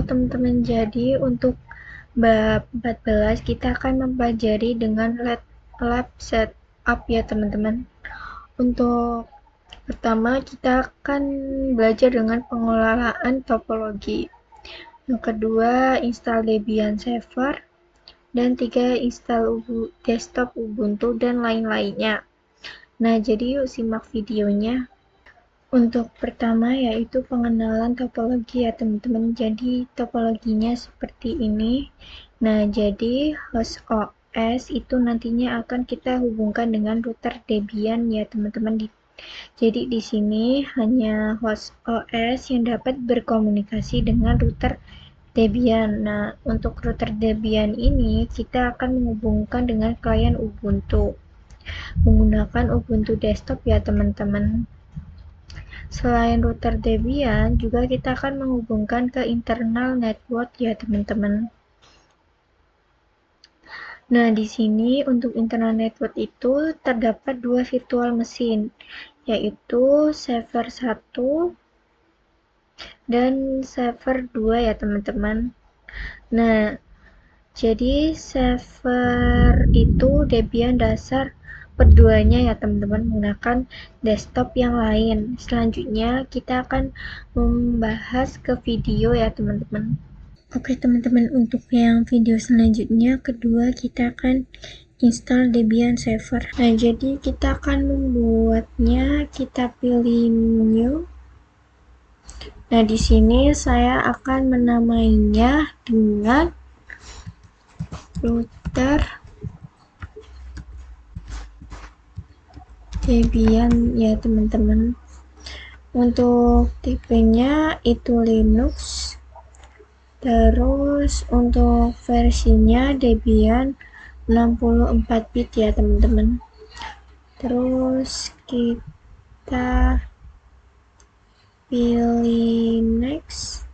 Halo teman-teman, jadi untuk bab 14 kita akan mempelajari dengan lab setup ya teman-teman. Untuk pertama kita akan belajar dengan pengelolaan topologi. Yang kedua, install Debian server. Dan tiga, install desktop Ubuntu dan lain-lainnya. Nah, jadi yuk simak videonya. Untuk pertama yaitu pengenalan topologi ya teman-teman. Jadi topologinya seperti ini. Nah, jadi host OS itu nantinya akan kita hubungkan dengan router Debian ya teman-teman. Jadi di sini hanya host OS yang dapat berkomunikasi dengan router Debian. Nah, untuk router Debian ini kita akan menghubungkan dengan klien Ubuntu menggunakan Ubuntu desktop ya teman-teman. Selain router Debian, juga kita akan menghubungkan ke internal network ya teman-teman. Nah, di sini untuk internal network itu terdapat dua virtual mesin, yaitu server 1 dan server 2 ya teman-teman. Nah, jadi server itu Debian dasar keduanya ya teman-teman, menggunakan desktop yang lain. Selanjutnya kita akan membahas ke video ya teman-teman. Oke teman-teman, untuk yang video selanjutnya kedua kita akan install Debian server. Nah, jadi kita akan membuatnya, kita pilih new. Nah, di sini saya akan menamainya dengan router Debian ya teman-teman. Untuk tipenya itu Linux, terus untuk versinya Debian 64 bit ya teman-teman. Terus kita pilih next,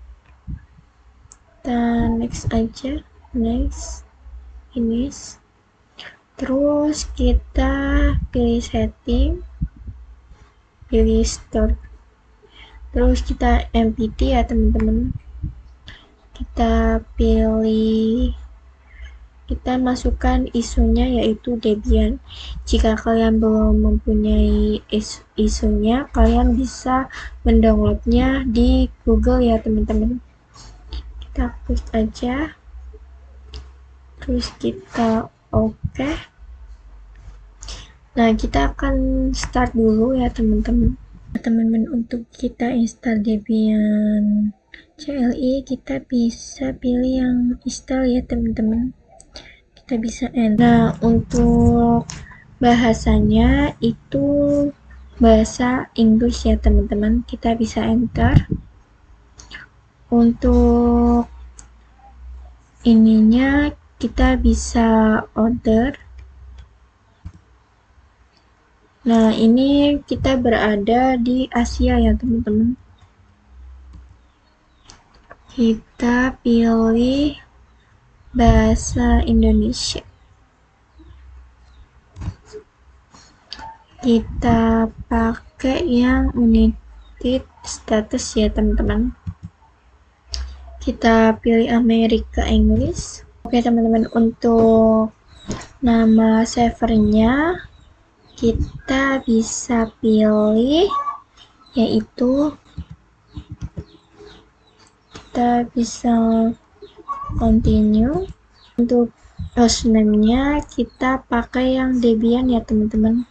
dan next aja, next, finish. Terus kita pilih setting, pilih store, terus kita mpt ya teman-teman. Kita pilih, kita masukkan isunya yaitu Debian. Jika kalian belum mempunyai isunya, kalian bisa mendownloadnya di Google ya teman-teman. Kita klik aja, terus kita oke. Nah, kita akan start dulu ya teman-teman. Teman-teman, untuk kita install Debian CLI, kita bisa pilih yang install ya teman-teman. Kita bisa enter. Nah, untuk bahasanya itu bahasa Inggris ya teman-teman. Kita bisa enter. Untuk ininya kita bisa order. Nah, ini kita berada di Asia ya teman-teman. Kita pilih bahasa Indonesia. Kita pakai yang United States ya teman-teman. Kita pilih Amerika Inggris. Oke teman-teman, untuk nama servernya kita bisa pilih, yaitu kita bisa continue. Untuk hostname-nya kita pakai yang Debian ya teman-teman.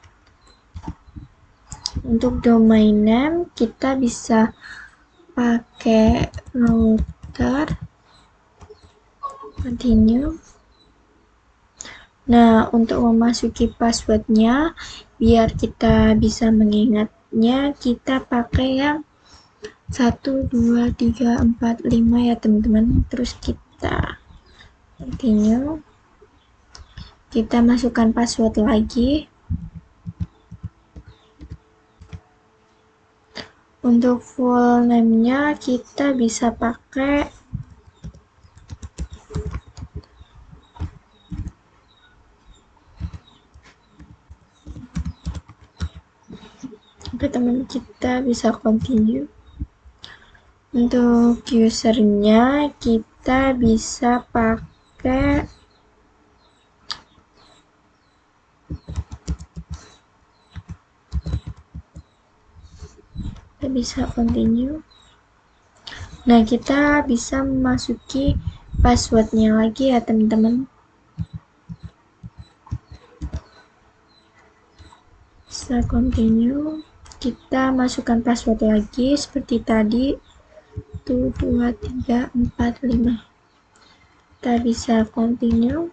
Untuk domain name kita bisa pakai router, continue. Nah, untuk memasuki passwordnya biar kita bisa mengingatnya, kita pakai yang 1 2 3 4 5 ya teman-teman. Terus kita continue, kita masukkan password lagi. Untuk full name-nya kita bisa pakai teman, kita bisa continue. Untuk usernya kita bisa pakai continue. Nah, kita bisa memasuki passwordnya lagi ya teman-teman. Bisa continue, kita masukkan password lagi seperti tadi, 1, 2, 3, 4, 5. Kita bisa continue.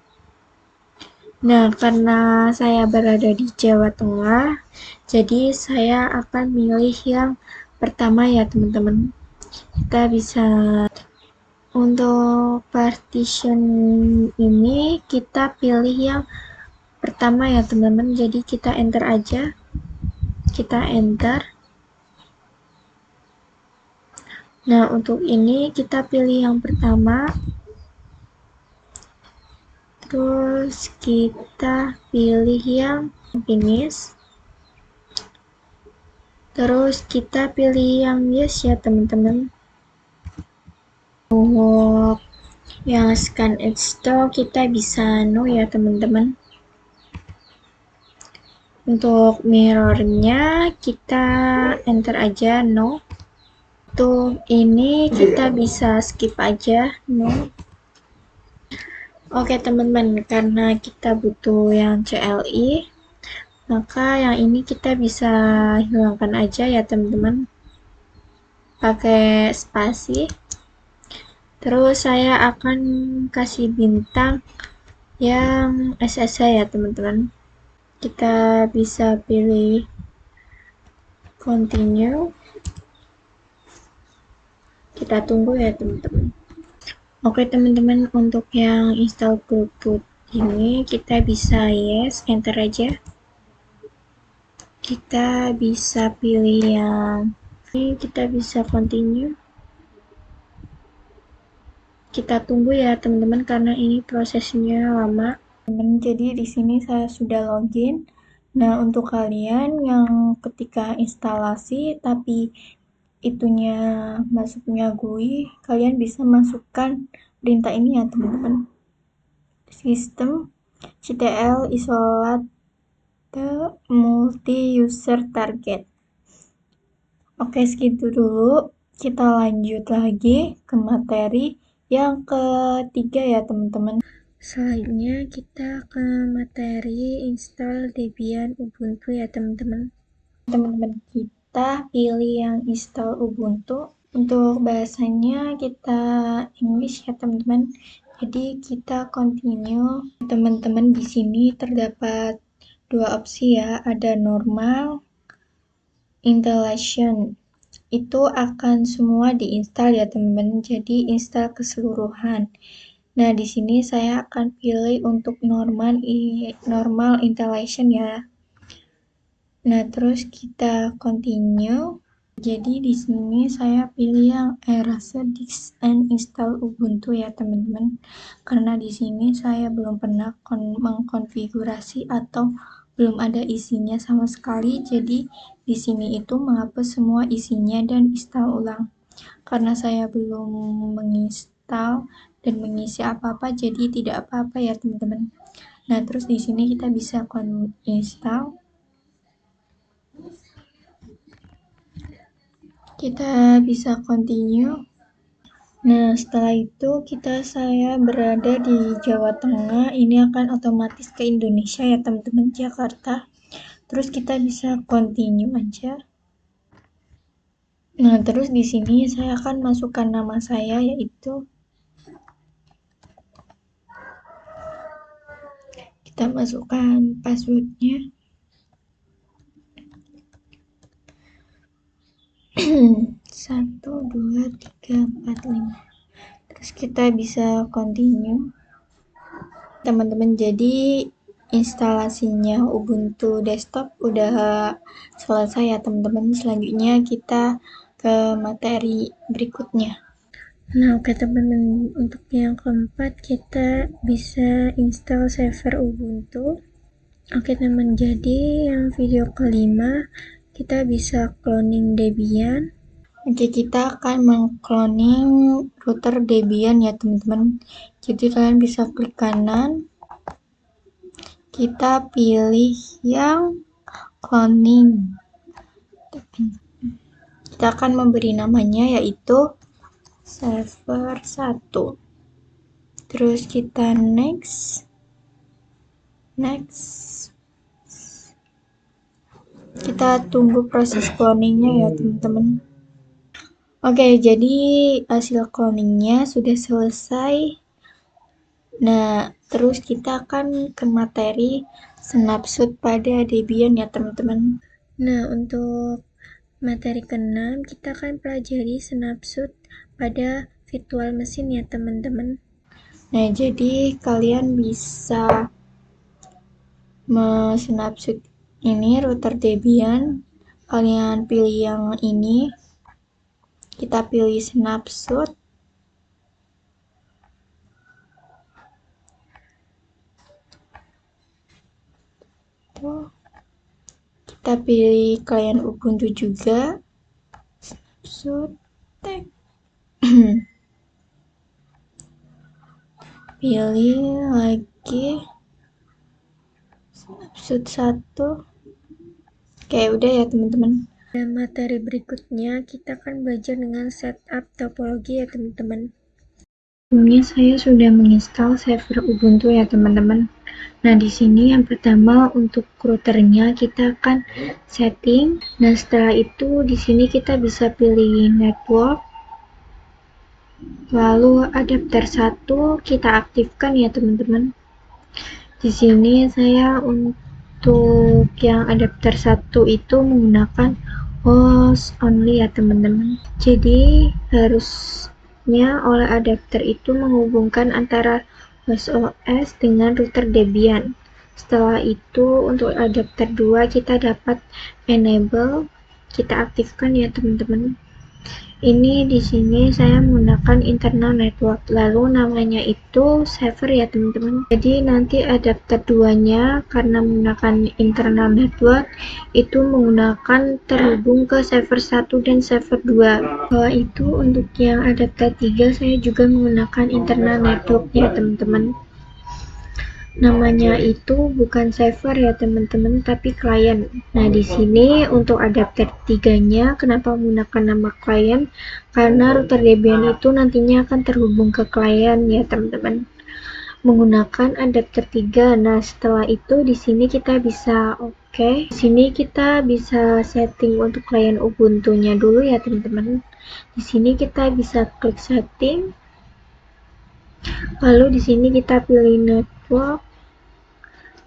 Nah, karena saya berada di Jawa Tengah, jadi saya akan milih yang pertama ya teman-teman. Kita bisa, untuk partition ini kita pilih yang pertama ya teman-teman, jadi kita enter aja. Kita enter. Nah, untuk ini kita pilih yang pertama. Terus kita pilih yang finish. Terus kita pilih yang yes ya teman-teman. Untuk yang scan install kita bisa no ya teman-teman. Untuk mirrornya kita enter aja no. Untuk ini kita bisa skip aja no. Oke teman-teman, karena kita butuh yang CLI, maka yang ini kita bisa hilangkan aja ya teman-teman, pakai spasi. Terus saya akan kasih bintang yang SSH ya teman-teman. Kita bisa pilih continue. Kita tunggu ya teman-teman. Oke teman-teman, untuk yang install Bluetooth ini kita bisa yes, enter aja. Kita bisa pilih yang ini, kita bisa continue. Kita tunggu ya teman-teman karena ini prosesnya lama. Jadi di sini saya sudah login. Nah, untuk kalian yang ketika instalasi tapi itunya masuknya GUI, kalian bisa masukkan perintah ini ya teman-teman. Sistem CTL isolate multi user target. Oke, segitu dulu. Kita lanjut lagi ke materi yang ketiga ya teman-teman. Selanjutnya kita ke materi install Debian Ubuntu ya teman-teman. Teman-teman kita pilih yang install Ubuntu. Untuk bahasanya kita English ya teman-teman. Jadi kita continue. Teman-teman di sini terdapat dua opsi ya, ada normal, installation. Itu akan semua diinstal ya teman-teman. Jadi install keseluruhan. Nah, di sini saya akan pilih untuk normal installation ya. Nah, terus kita continue. Jadi di sini saya pilih yang erase disk and install Ubuntu ya teman-teman. Karena di sini saya belum pernah mengkonfigurasi atau belum ada isinya sama sekali. Jadi di sini itu menghapus semua isinya dan install ulang. Karena saya belum menginstal dan mengisi apa-apa, jadi tidak apa-apa ya teman-teman. Nah, terus di sini kita bisa install. Kita bisa continue. Nah, setelah itu saya berada di Jawa Tengah, ini akan otomatis ke Indonesia ya teman-teman, Jakarta. Terus kita bisa continue aja. Nah, terus di sini saya akan masukkan nama saya, yaitu kita masukkan passwordnya. 1, 2, 3, 4, 5. Terus kita bisa continue. Teman-teman, jadi instalasinya Ubuntu desktop udah selesai ya teman-teman. Selanjutnya kita ke materi berikutnya. Nah, oke teman-teman, untuk yang keempat kita bisa install server Ubuntu. Oke teman, jadi yang video kelima kita bisa cloning Debian. Oke, kita akan mengcloning router Debian ya teman-teman. Jadi kalian bisa klik kanan, kita pilih yang cloning. Kita akan memberi namanya yaitu server 1. Terus kita next. Kita tunggu proses cloningnya ya teman-teman. Oke, jadi hasil cloningnya sudah selesai. Nah, terus kita akan ke materi snapshot pada Debian ya teman-teman. Nah, untuk materi ke-6 kita akan pelajari snapshot pada virtual machine ya teman-teman. Nah, jadi kalian bisa snapshot ini router Debian. Kalian pilih yang ini. Kita pilih snapshot. Kita pilih klien Ubuntu juga. Snapshot tag. Pilih lagi snapshot 1. Oke, udah ya teman-teman. Dan materi berikutnya kita akan belajar dengan setup topologi ya teman-teman. Sebelumnya saya sudah menginstal server Ubuntu ya teman-teman. Nah, di sini yang pertama untuk routernya kita akan setting. Nah, setelah itu di sini kita bisa pilih network. Lalu adapter 1 kita aktifkan ya teman-teman. Di sini saya untuk yang adapter 1 itu menggunakan host only ya teman-teman. Jadi harusnya oleh adapter itu menghubungkan antara host OS dengan router Debian. Setelah itu untuk adapter 2 kita dapat enable, kita aktifkan ya teman-teman. Ini di sini saya menggunakan internal network, lalu namanya itu server ya teman-teman. Jadi nanti adapter 2-nya karena menggunakan internal network itu menggunakan terhubung ke server 1 dan server 2. Kalau itu untuk yang adapter 3 saya juga menggunakan internal network ya teman-teman. Namanya itu bukan server ya teman-teman, tapi klien. Nah, di sini untuk adapter 3-nya kenapa menggunakan nama klien? Karena router Debian itu nantinya akan terhubung ke klien ya teman-teman. Menggunakan adapter 3. Nah, setelah itu di sini kita bisa di sini kita bisa setting untuk klien Ubuntu-nya dulu ya teman-teman. Di sini kita bisa klik setting. Lalu di sini kita pilih network.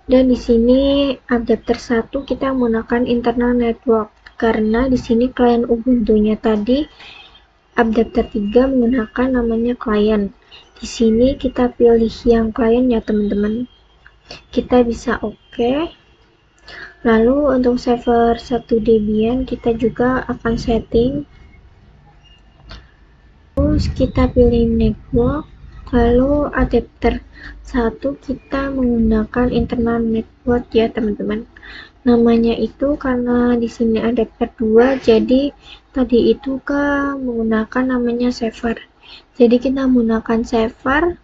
Dan di sini adapter 1 kita menggunakan internal network karena di sini klien Ubuntu-nya tadi adapter 3 menggunakan namanya klien. Di sini kita pilih yang klien ya teman-teman. Kita bisa Lalu untuk server 1 Debian kita juga akan setting. Terus kita pilih network. Lalu adapter 1 kita menggunakan internal network ya teman-teman. Namanya itu karena di sini adapter 2, jadi tadi itu menggunakan namanya server. Jadi kita menggunakan server,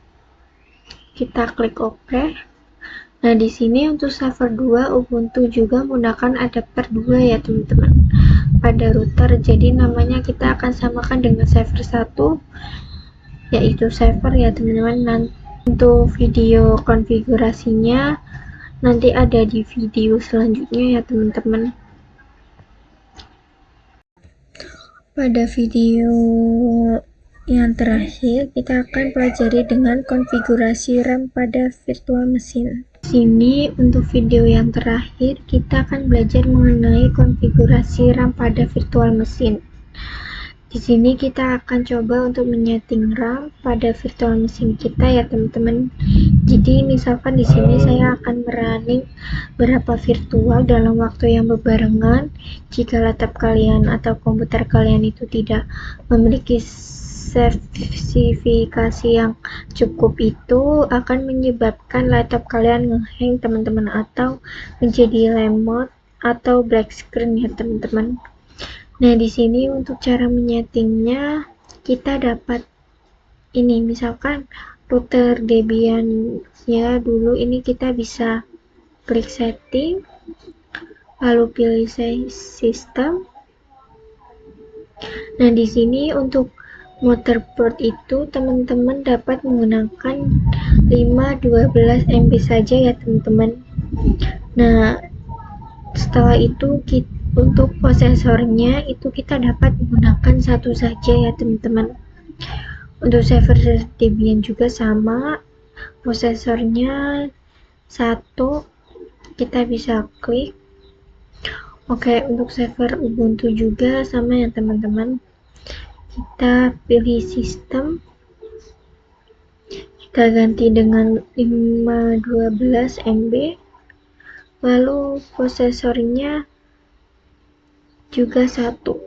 kita klik OK. Nah, di sini untuk server 2 Ubuntu juga menggunakan adapter 2 ya teman-teman pada router. Jadi namanya kita akan samakan dengan server 1 yaitu server ya teman-teman. Untuk video konfigurasinya nanti ada di video selanjutnya ya teman-teman. Pada video yang terakhir kita akan pelajari dengan konfigurasi RAM pada virtual machine. Di sini untuk video yang terakhir kita akan belajar mengenai konfigurasi RAM pada virtual machine. Di sini kita akan coba untuk menyeting RAM pada virtual machine kita ya teman-teman. Jadi misalkan di sini saya akan running berapa virtual dalam waktu yang berbarengan. Jika laptop kalian atau komputer kalian itu tidak memiliki spesifikasi yang cukup, itu akan menyebabkan laptop kalian ngehang teman-teman, atau menjadi lemot atau black screen ya teman-teman. Nah, di sini untuk cara menyetingnya kita dapat ini, misalkan router Debian-nya dulu, ini kita bisa klik setting, lalu pilih sistem. Nah, di sini untuk motherboard itu teman-teman dapat menggunakan 512 MB saja ya teman-teman. Nah, setelah itu untuk prosesornya itu kita dapat menggunakan satu saja ya teman-teman. Untuk server Debian juga sama, prosesornya satu, kita bisa klik. Oke, untuk server Ubuntu juga sama ya teman-teman. Kita pilih sistem, kita ganti dengan 512 MB, lalu prosesornya juga satu.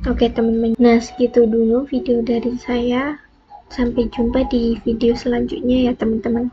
Oke teman-teman, nah segitu dulu video dari saya, sampai jumpa di video selanjutnya ya teman-teman.